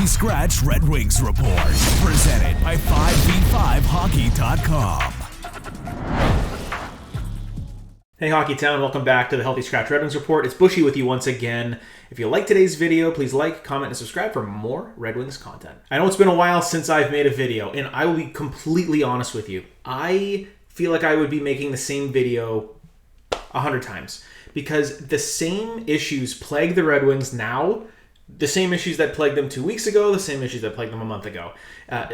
Healthy Scratch Red Wings Report, presented by 5v5hockey.com. Hey Hockey Town, welcome back to the Healthy Scratch Red Wings Report. It's Buschy with you once again. If you like today's video, please like, comment, and subscribe for more Red Wings content. I know it's been a while since I've made a video, and I will be completely honest with you. I feel like I would be making the same video 100 times because the same issues plague the Red Wings now, the same issues that plagued them 2 weeks ago, the same issues that plagued them a month ago.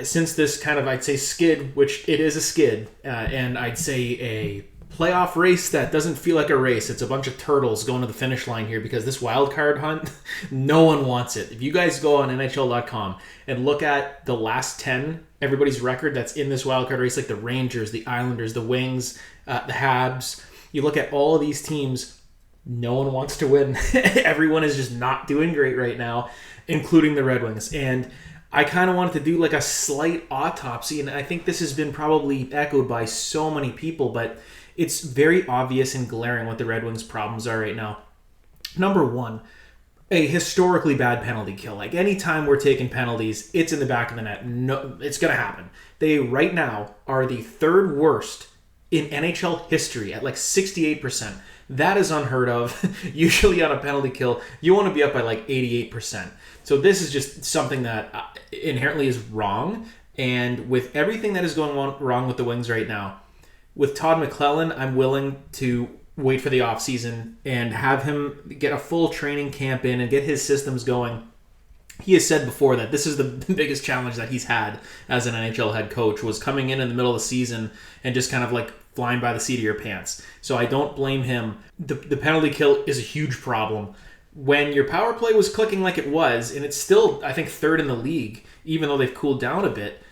Since this kind of, I'd say, skid, which it is a skid, and I'd say a playoff race that doesn't feel like a race. It's a bunch of turtles going to the finish line here because this wild card hunt, no one wants it. If you guys go on NHL.com and look at the last 10, everybody's record that's in this wild card race, like the Rangers, the Islanders, the Wings, the Habs, you look at all of these teams, no one wants to win. Everyone is just not doing great right now, including the Red Wings. And I kind of wanted to do like a slight autopsy, and I think this has been probably echoed by so many people, but it's very obvious and glaring what the Red Wings' problems are right now. Number one, a historically bad penalty kill. Like anytime we're taking penalties, it's in the back of the net. No, it's going to happen. They right now are the third worst in NHL history at like 68%. That is unheard of. Usually on a penalty kill, you want to be up by like 88%. So this is just something that inherently is wrong. And with everything that is going on wrong with the Wings right now, with Todd McClellan, I'm willing to wait for the offseason and have him get a full training camp in and get his systems going. He has said before that this is the biggest challenge that he's had as an NHL head coach, was coming in the middle of the season and just kind of like flying by the seat of your pants. So I don't blame him. The penalty kill is a huge problem. When your power play was clicking like it was, and it's still, I think, third in the league, even though they've cooled down a bit,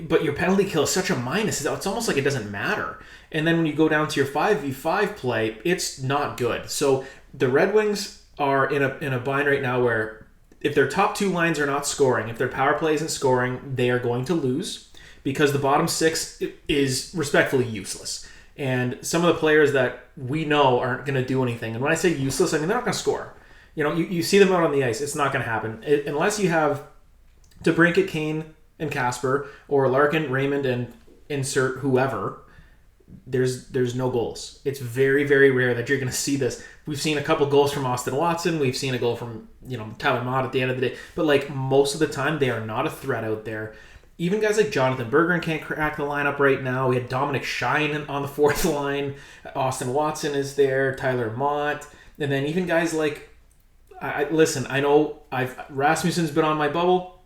but your penalty kill is such a minus. It's almost like it doesn't matter. And then when you go down to your 5v5 play, it's not good. So the Red Wings are in a bind right now where if their top two lines are not scoring, if their power play isn't scoring, they are going to lose because the bottom six is respectfully useless. And some of the players that we know aren't going to do anything. And when I say useless, I mean they're not going to score. You know, you see them out on the ice. It's not going to happen. Unless you have DeBrincat, Kane, and Casper, or Larkin, Raymond, and insert whoever, there's no goals. It's very, very rare that you're going to see this. We've seen a couple goals from Austin Watson. We've seen a goal from, Tyler Mott at the end of the day. But like most of the time, they are not a threat out there. Even guys like Jonathan Berggren can't crack the lineup right now. We had Dominic Shine on the fourth line. Austin Watson is there. Tyler Mott. And then even guys like, I know Rasmussen's been on my bubble.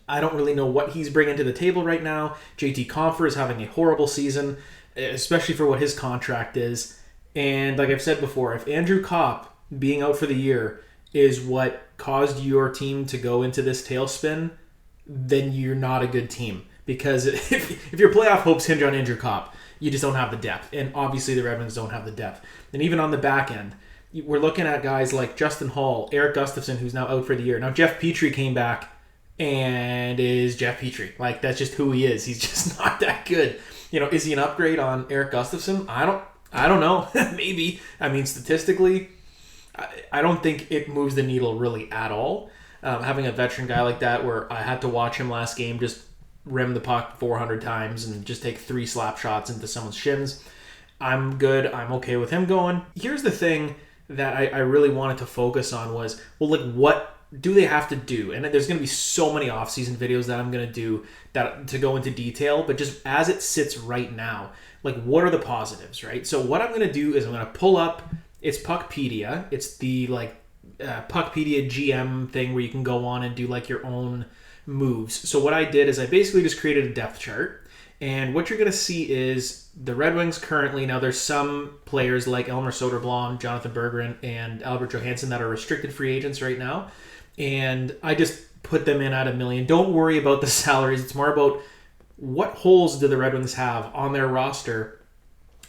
I don't really know what he's bringing to the table right now. JT Compher is having a horrible season, especially for what his contract is. And like I've said before, if Andrew Kopp being out for the year is what caused your team to go into this tailspin, then you're not a good team. Because if your playoff hopes hinge on Andrew Kopp, you just don't have the depth. And obviously the Red Wings don't have the depth. And even on the back end, we're looking at guys like Justin Hall, Eric Gustafsson, who's now out for the year. Now Jeff Petrie came back and is Jeff Petrie. Like, that's just who he is. He's just not that good. Is he an upgrade on Eric Gustafsson? I don't know. Maybe. I mean, statistically, I don't think it moves the needle really at all. Having a veteran guy like that where I had to watch him last game just rim the puck 400 times and just take 3 slap shots into someone's shins. I'm good. I'm okay with him going. Here's the thing that I really wanted to focus on was, what do they have to do? And there's going to be so many off-season videos that I'm going to do that to go into detail, but just as it sits right now, like what are the positives, right? So what I'm going to do is I'm going to pull up, it's Puckpedia. It's the Puckpedia GM thing where you can go on and do like your own moves. So what I did is I basically just created a depth chart. And what you're going to see is the Red Wings currently, now there's some players like Elmer Soderblom, Jonathan Berggren, and Albert Johansson that are restricted free agents right now. And I just put them in at $1 million. Don't worry about the salaries. It's more about what holes do the Red Wings have on their roster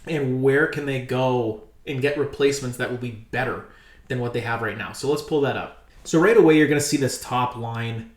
and where can they go and get replacements that will be better than what they have right now. So let's pull that up. So right away, you're going to see this top line.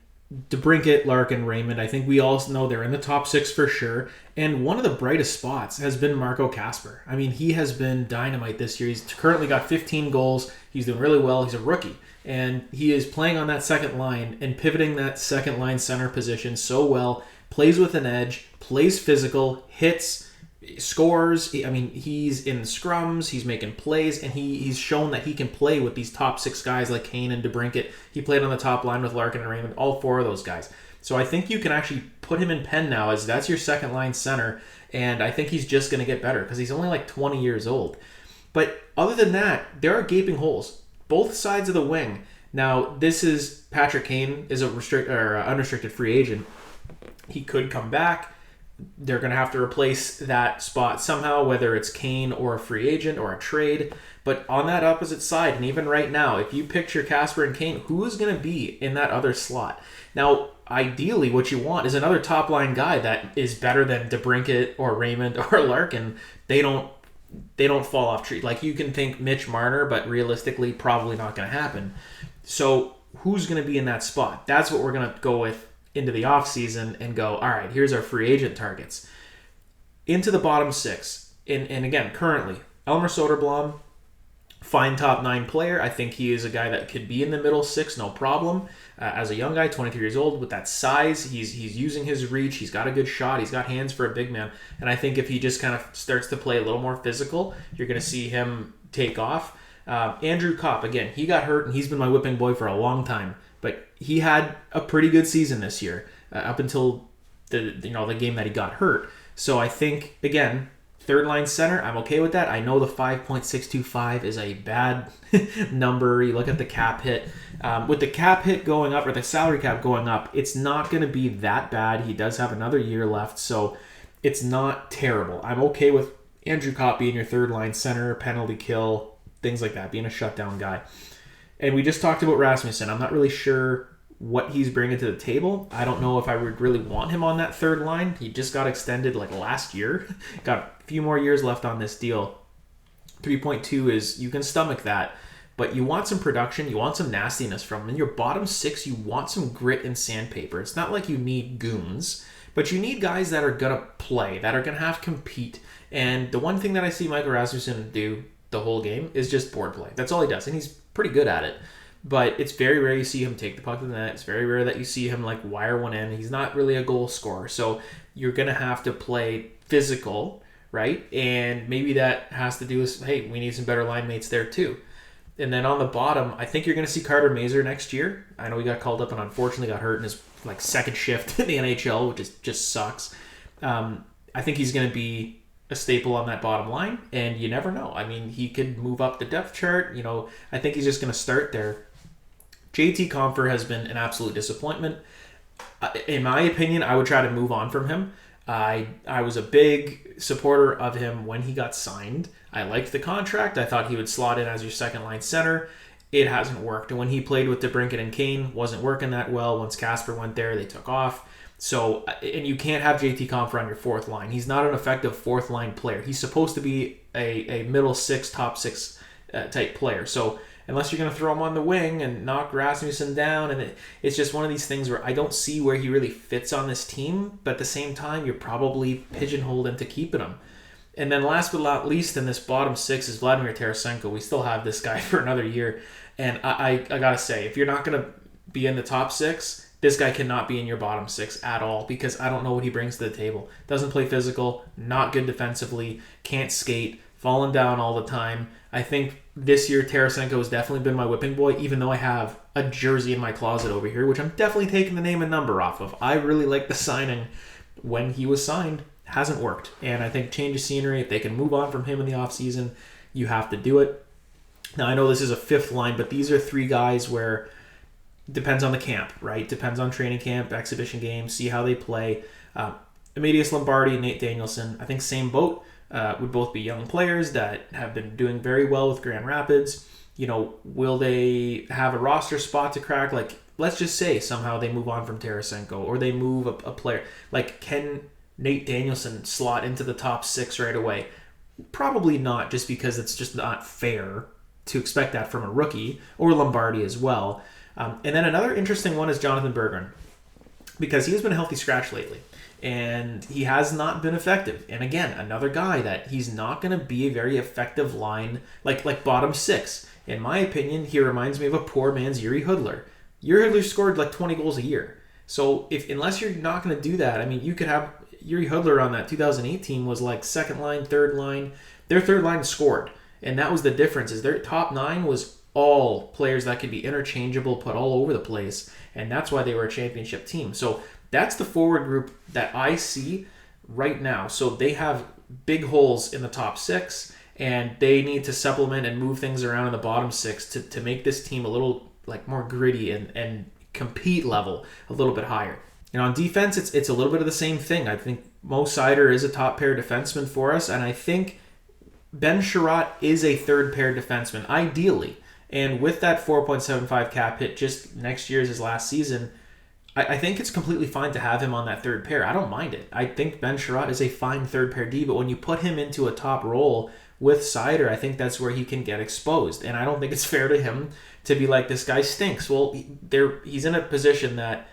DeBrincat, Larkin, Raymond. I think we all know they're in the top 6 for sure. And one of the brightest spots has been Marco Kasper. I mean, he has been dynamite this year. He's currently got 15 goals. He's doing really well. He's a rookie. And he is playing on that second line and pivoting that second line center position so well, plays with an edge, plays physical, hits, scores. I mean, he's in scrums, he's making plays, and he's shown that he can play with these top 6 guys like Kane and DeBrincat. He played on the top line with Larkin and Raymond, all 4 of those guys. So I think you can actually put him in pen now as that's your second line center, and I think he's just going to get better because he's only like 20 years old. But other than that, there are gaping holes. Both sides of the wing. Now, this is Patrick Kane is a unrestricted free agent. He could come back. They're going to have to replace that spot somehow, whether it's Kane or a free agent or a trade. But on that opposite side, and even right now, if you picture Casper and Kane, who is going to be in that other slot? Now, ideally, what you want is another top-line guy that is better than DeBrincat or Raymond or Larkin. They don't fall off trees. Like, you can think Mitch Marner, but realistically, probably not going to happen. So who's going to be in that spot? That's what we're going to go with into the offseason and go, all right, here's our free agent targets. Into the bottom 6. And again, currently, Elmer Soderblom, fine top 9 player. I think he is a guy that could be in the middle 6, no problem. As a young guy, 23 years old, with that size, he's using his reach. He's got a good shot. He's got hands for a big man. And I think if he just kind of starts to play a little more physical, you're going to see him take off. Andrew Kopp, again, he got hurt, and he's been my whipping boy for a long time. But he had a pretty good season this year, up until the game that he got hurt. So I think, again, third line center, I'm okay with that. I know the 5.625 is a bad number. You look at the cap hit. With the cap hit going up, or the salary cap going up, it's not going to be that bad. He does have another year left, so it's not terrible. I'm okay with Andrew Kopp being your third line center, penalty kill, things like that, being a shutdown guy. And we just talked about Rasmussen. I'm not really sure what he's bringing to the table. I don't know if I would really want him on that third line. He just got extended like last year. Got a few more years left on this deal. 3.2 is, you can stomach that, but you want some production, you want some nastiness from him. In your bottom 6, you want some grit and sandpaper. It's not like you need goons, but you need guys that are going to play, that are going to have to compete. And the one thing that I see Michael Rasmussen do the whole game is just board play. That's all he does, and he's pretty good at it. But it's very rare you see him take the puck to the net. It's very rare that you see him like wire one in. He's not really a goal scorer. So you're going to have to play physical, right? And maybe that has to do with, hey, we need some better line mates there too. And then on the bottom, I think you're going to see Carter Mazur next year. I know he got called up and unfortunately got hurt in his like second shift in the NHL, which is, just sucks. I think he's going to be a staple on that bottom line, and you never know. I mean, he could move up the depth chart. I think he's just going to start there. JT Compher has been an absolute disappointment. In my opinion, I would try to move on from him. I was a big supporter of him when he got signed. I liked the contract. I thought he would slot in as your second line center. It hasn't worked. And when he played with DeBrincat and Kane, wasn't working that well. Once Casper went there, they took off. So, and you can't have JT Compher on your fourth line. He's not an effective fourth line player. He's supposed to be a middle 6, top 6 type player. So unless you're going to throw him on the wing and knock Rasmussen down, and it's just one of these things where I don't see where he really fits on this team, but at the same time, you're probably pigeonholed into keeping him. And then last but not least in this bottom 6 is Vladimir Tarasenko. We still have this guy for another year. And I got to say, if you're not going to be in the top 6, this guy cannot be in your bottom 6 at all, because I don't know what he brings to the table. Doesn't play physical, not good defensively, can't skate, falling down all the time. I think this year Tarasenko has definitely been my whipping boy, even though I have a jersey in my closet over here, which I'm definitely taking the name and number off of. I really like the signing when he was signed. Hasn't worked. And I think change of scenery, if they can move on from him in the offseason, you have to do it. Now, I know this is a fifth line, but these are 3 guys where depends on the camp, right? Depends on training camp, exhibition games, see how they play. Emilius Lombardi and Nate Danielson, I think same boat. Would both be young players that have been doing very well with Grand Rapids. Will they have a roster spot to crack? Like, let's just say somehow they move on from Tarasenko, or they move a player. Like, can Nate Danielson slot into the top 6 right away? Probably not, just because it's just not fair to expect that from a rookie, or Lombardi as well. And then another interesting one is Jonathan Berggren, because he has been a healthy scratch lately, and he has not been effective. And again, another guy that he's not going to be a very effective line, like bottom 6. In my opinion, he reminds me of a poor man's Yuri Hudler. Yuri Hudler scored like 20 goals a year. So unless you're not going to do that, I mean, you could have Yuri Hudler on that 2008 team was like second line, third line. Their third line scored. And that was the difference, is their top 9 was all players that could be interchangeable, put all over the place. And that's why they were a championship team. So that's the forward group that I see right now. So they have big holes in the top 6, and they need to supplement and move things around in the bottom 6 to make this team a little like more gritty and compete level a little bit higher. And on defense, it's a little bit of the same thing. I think Mo Seider is a top pair defenseman for us, and I think Ben Sherratt is a third pair defenseman, ideally. And with that 4.75 cap hit just next year as his last season, I think it's completely fine to have him on that third pair. I don't mind it. I think Ben Sherratt is a fine third pair D, but when you put him into a top role with Seider, I think that's where he can get exposed. And I don't think it's fair to him to be like, this guy stinks. Well, he's in a position that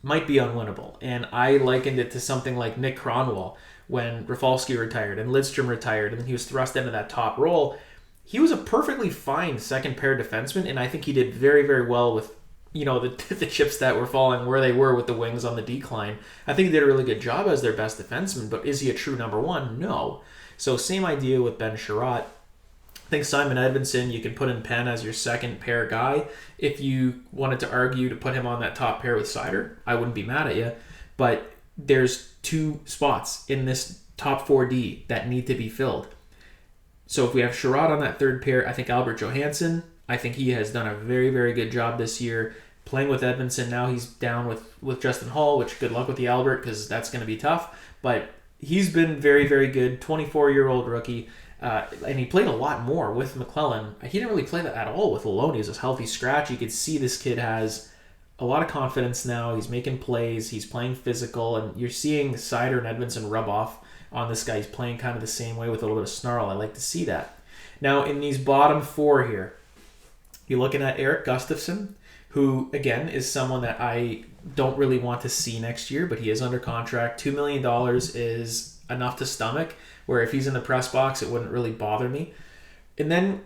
might be unwinnable. And I likened it to something like Nick Cronwall when Rafalski retired and Lidstrom retired, and then he was thrust into that top role. He was a perfectly fine second pair defenseman, and I think he did very, very well with, you know, the chips that were falling where they were with the Wings on the decline. I think he did a really good job as their best defenseman, but is he a true number one? No. So same idea with Ben Sherratt. I think Simon Edmondson, you can put in Penn as your second pair guy. If you wanted to argue to put him on that top pair with Seider, I wouldn't be mad at you. But there's 2 spots in this top 4D that need to be filled. So if we have Sherratt on that third pair, I think Albert Johansson, I think he has done a very, very good job this year. Playing with Edmondson, now he's down with Justin Hall, which good luck with the Albert, because that's going to be tough. But he's been very, very good, 24-year-old rookie. And he played a lot more with McClellan. He didn't really play that at all with Lalonde. He was a healthy scratch. You could see this kid has a lot of confidence now. He's making plays. He's playing physical. And you're seeing Seider and Edmondson rub off on this guy. He's playing kind of the same way with a little bit of snarl. I like to see that. Now, in these bottom 4 here, you're looking at Eric Gustafsson, who, again, is someone that I don't really want to see next year, but he is under contract. $2 million is enough to stomach, where if he's in the press box, it wouldn't really bother me. And then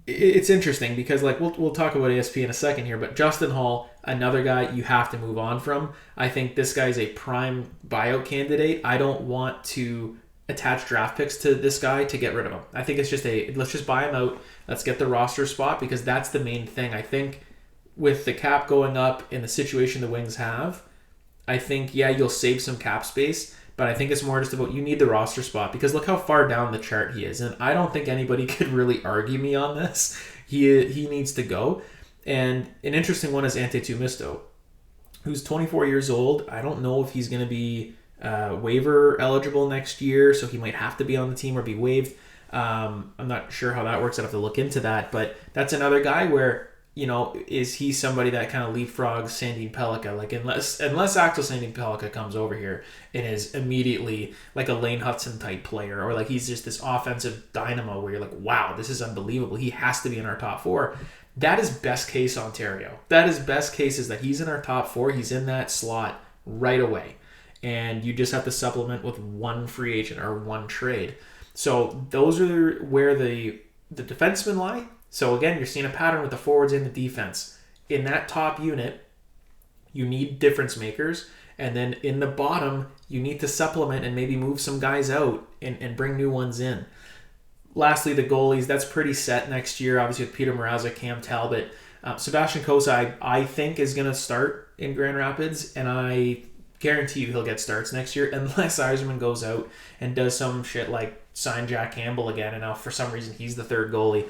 it's interesting because, like, we'll talk about ASP in a second here, but Justin Hall, another guy you have to move on from. I think this guy's a prime buyout candidate. I don't want to attach draft picks to this guy to get rid of him. I think it's just let's just buy him out. Let's get the roster spot, because that's the main thing. I think with the cap going up in the situation the Wings have, I think, yeah, you'll save some cap space, but I think it's more just about you need the roster spot, because look how far down the chart he is. And I don't think anybody could really argue me on this. He needs to go. And an interesting one is Ante Tumisto, who's 24 years old. I don't know if he's going to be waiver eligible next year, so he might have to be on the team or be waived. I'm not sure how that works. I'd have to look into that. But that's another guy where, you know, is he somebody that kind of leapfrogs Sandin Pellikka? Like, unless Axel Sandin Pellikka comes over here and is immediately like a Lane Hudson type player, or like he's just this offensive dynamo where you're like, wow, this is unbelievable. He has to be in our top 4. That is best case Ontario. That is best case, is that he's in our top 4. He's in that slot right away. And you just have to supplement with one free agent or one trade. So those are where the defensemen lie. So again, you're seeing a pattern with the forwards and the defense. In that top unit, you need difference makers. And then in the bottom, you need to supplement and maybe move some guys out and bring new ones in. Lastly, the goalies, that's pretty set next year. Obviously with Peter Mrazek, Cam Talbot. Sebastian Cossa, I think, is going to start in Grand Rapids. And I guarantee you he'll get starts next year unless Yzerman goes out and does some shit like sign Jack Campbell again. And now for some reason he's the third goalie.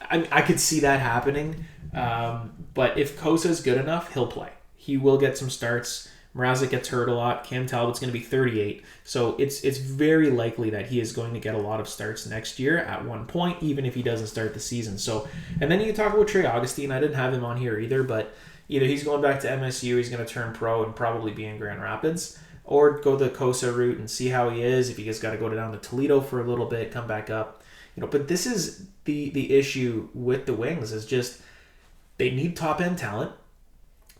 I could see that happening, but if Kosa's good enough, he'll play. He will get some starts. Mrazek gets hurt a lot. Cam Talbot's going to be 38, so it's very likely that he is going to get a lot of starts next year at one point, even if he doesn't start the season. So, and then you can talk about Trey Augustine. I didn't have him on here either, but either he's going back to MSU, he's going to turn pro and probably be in Grand Rapids, or go the Kosa route and see how he is. If he just got to go down to Toledo for a little bit, come back up. But this is the issue with the Wings, is just they need top-end talent.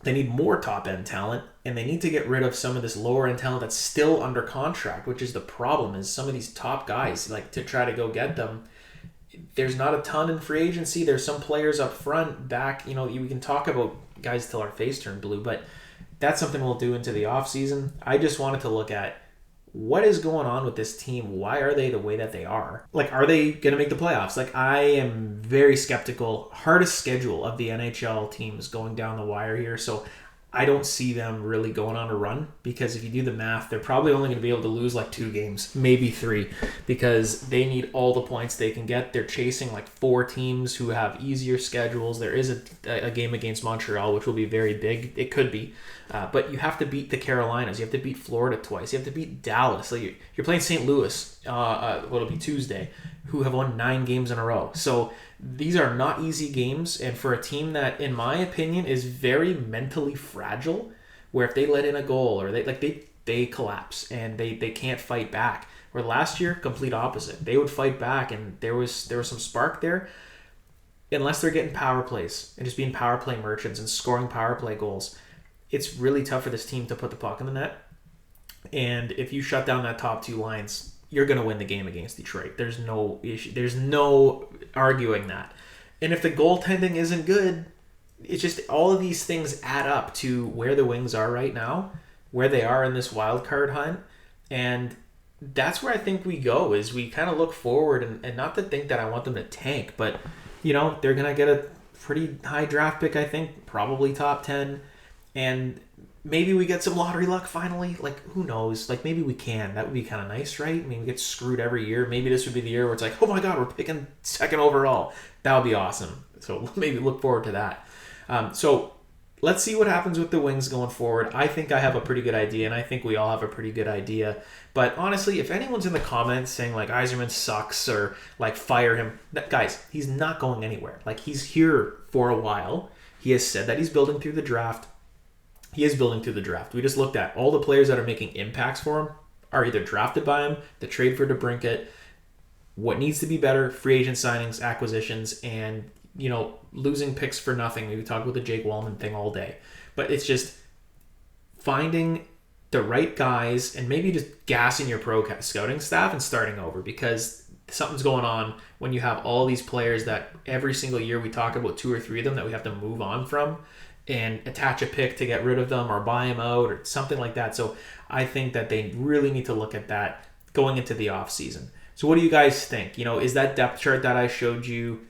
They need more top-end talent, and they need to get rid of some of this lower-end talent that's still under contract, which is the problem, is some of these top guys, like, to try to go get them, there's not a ton in free agency. There's some players up front back. We can talk about guys till our face turn blue, but that's something we'll do into the offseason. I just wanted to look at what is going on with this team. Why are they the way that they are? Like, are they going to make the playoffs? Like, I am very skeptical. Hardest schedule of the NHL teams going down the wire here. So I don't see them really going on a run, because if you do the math, they're probably only going to be able to lose like 2 games, maybe 3, because they need all the points they can get. They're chasing like 4 teams who have easier schedules. There is a game against Montreal, which will be very big. It could be. But you have to beat the Carolinas. You have to beat Florida twice. You have to beat Dallas. Like, you're playing St. Louis, it'll be Tuesday, who have won 9 games in a row. So these are not easy games, and for a team that, in my opinion, is very mentally fragile, where if they let in a goal or they collapse and they can't fight back. Where last year, complete opposite. They would fight back, and there was some spark there. Unless they're getting power plays and just being power play merchants and scoring power play goals, it's really tough for this team to put the puck in the net. And if you shut down that top 2 lines, you're going to win the game against Detroit. There's no issue. There's no arguing that. And if the goaltending isn't good, it's just all of these things add up to where the Wings are right now, where they are in this wild card hunt. And that's where I think we go, is we kind of look forward, and not to think that I want them to tank, but they're going to get a pretty high draft pick, I think, probably top 10. And maybe we get some lottery luck finally. Like, who knows? Like, maybe we can. That would be kind of nice, right? I mean, we get screwed every year. Maybe this would be the year where it's like, oh my God, we're picking 2nd overall. That would be awesome. So maybe look forward to that. So let's see what happens with the Wings going forward. I think I have a pretty good idea, and I think we all have a pretty good idea. But honestly, if anyone's in the comments saying like Yzerman sucks or like fire him, guys, he's not going anywhere. Like, he's here for a while. He has said that he's building through the draft. He is building through the draft. We just looked at all the players that are making impacts for him are either drafted by him, the trade for DeBrincat, what needs to be better, free agent signings, acquisitions, and, losing picks for nothing. We talked about the Jake Wallman thing all day. But it's just finding the right guys and maybe just gassing your pro scouting staff and starting over, because something's going on when you have all these players that every single year we talk about 2 or 3 of them that we have to move on from and attach a pick to get rid of them or buy them out or something like that. So I think that they really need to look at that going into the offseason. So what do you guys think? Is that depth chart that I showed you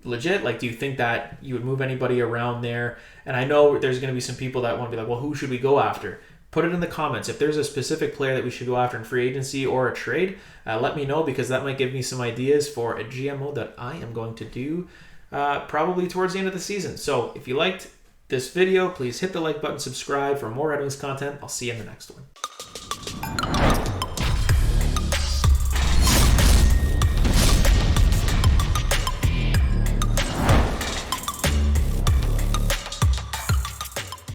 legit? Like, do you think that you would move anybody around there? And I know there's going to be some people that want to be like, well, who should we go after? Put it in the comments. If there's a specific player that we should go after in free agency or a trade, let me know, because that might give me some ideas for a GMO that I am going to do probably towards the end of the season. So if you liked this video, please hit the like button, subscribe for more Red Wings content. I'll see you in the next one.